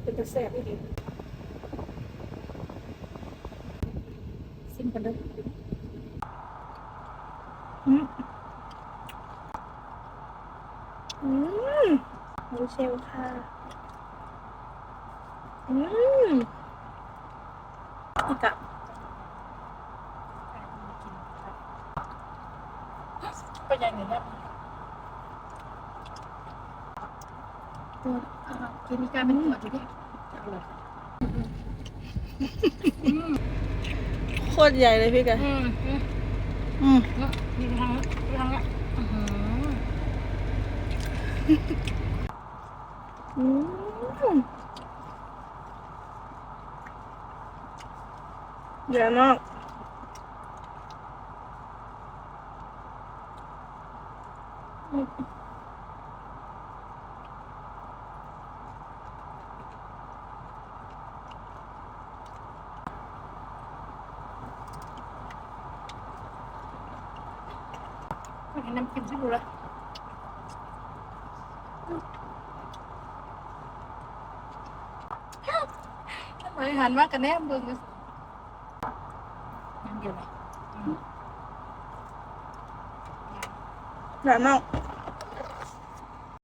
เป็นกระแสไม่ดีซิมกันเลยอืมอืมมูเชลค่ะอีกอะก็ยังเหมือนแบบตัวเคมีการเป็นตัวอยู่ดิอร่อยโคตรใหญ่เลยพี่กันนี่ทางละทางละเยอะมากไม่เห็นน้ำจิ้มซิดูเลยบริหารมากกันแน่เบิ่งเลยนั่นเดียวเลยหวานมาก